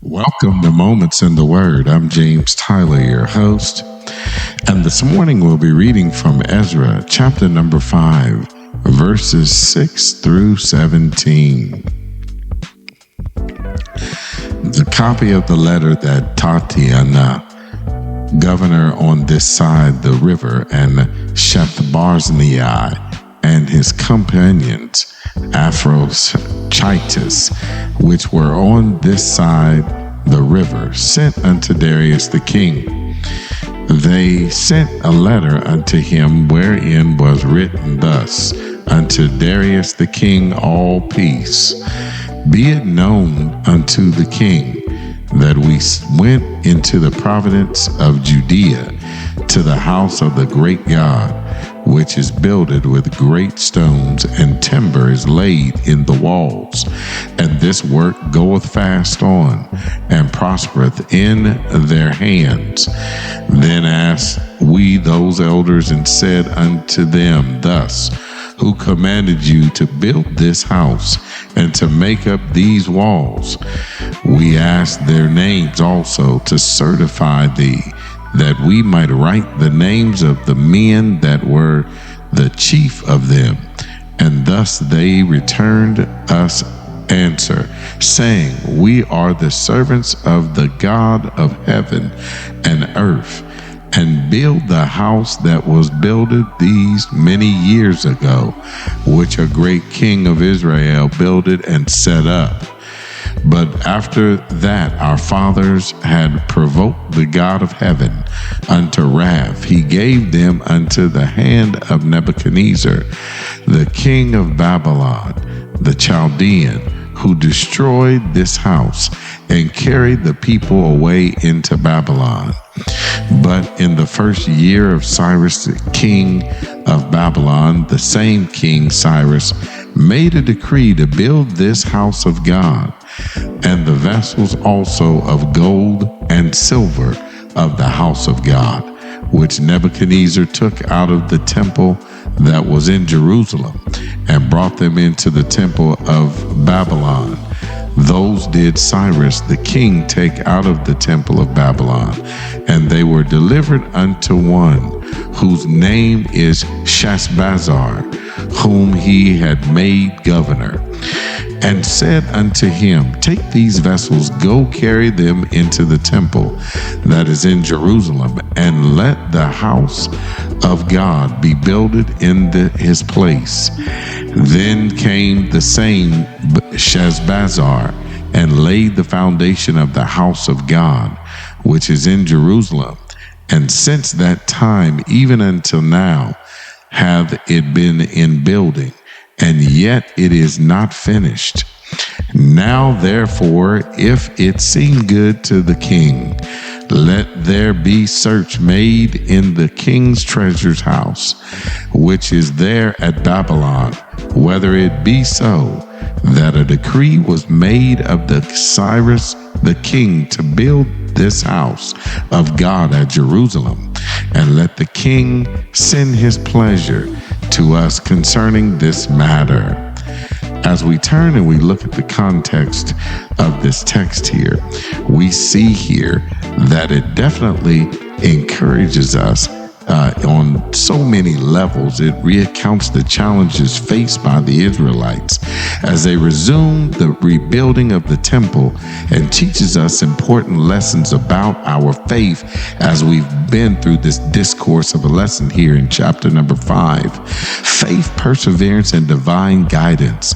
Welcome to Moments in the Word. I'm James Tyler, your host. And this morning we'll be reading from Ezra, chapter number 5, verses 6 through 17. The copy of the letter that Tattenai, governor on this side the river, and Shethbarzillai and his companions, Aphrochitus, which were on this side the river, sent unto Darius the king. They sent a letter unto him, wherein was written thus: Unto Darius the king all peace. Be it known unto the king that we went into the province of Judea to the house of the great God, which is builded with great stones, and timber is laid in the walls. And this work goeth fast on, and prospereth in their hands. Then asked we those elders, and said unto them thus: Who commanded you to build this house, and to make up these walls? We asked their names also, to certify thee, that we might write the names of the men that were the chief of them. And thus they returned us answer, saying, We are the servants of the God of heaven and earth, and build the house that was builded these many years ago, which a great king of Israel builded and set up. But after that our fathers had provoked the God of heaven unto wrath, he gave them unto the hand of Nebuchadnezzar, the king of Babylon, the Chaldean, who destroyed this house and carried the people away into Babylon. But in the first year of Cyrus, the king of Babylon, the same King Cyrus made a decree to build this house of God, and the vessels also of gold and silver of the house of God, which Nebuchadnezzar took out of the temple that was in Jerusalem, and brought them into the temple of Babylon. Those did Cyrus the king take out of the temple of Babylon, and they were delivered unto one whose name is Sheshbazzar, whom he had made governor, and said unto him, Take these vessels, go carry them into the temple that is in Jerusalem, and let the house of God be builded in his place. Then came the same Sheshbazzar, and laid the foundation of the house of God, which is in Jerusalem. And since that time, even until now, hath it been in building, and yet it is not finished. Now therefore, if it seem good to the king, let there be search made in the king's treasures house, which is there at Babylon, whether it be so that a decree was made of the Cyrus the king to build this house of God at Jerusalem. And let the king send his pleasure to us concerning this matter. As we turn and we look at the context of this text here, we see here that it definitely encourages us on so many levels. It recounts the challenges faced by the Israelites as they resume the rebuilding of the temple, and teaches us important lessons about our faith as we've been through this discourse of a lesson here in chapter number 5. Faith, perseverance, and divine guidance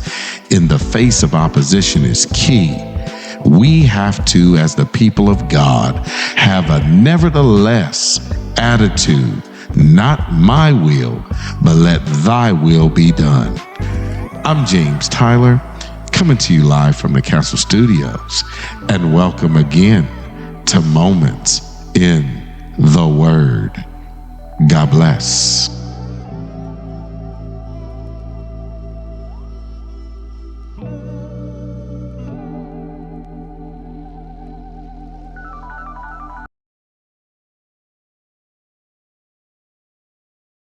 in the face of opposition is key. We have to, as the people of God, have a nevertheless attitude. Not my will, but let thy will be done. I'm James Tyler, coming to you live from the Castle Studios, and welcome again to Moments in the Word. God bless.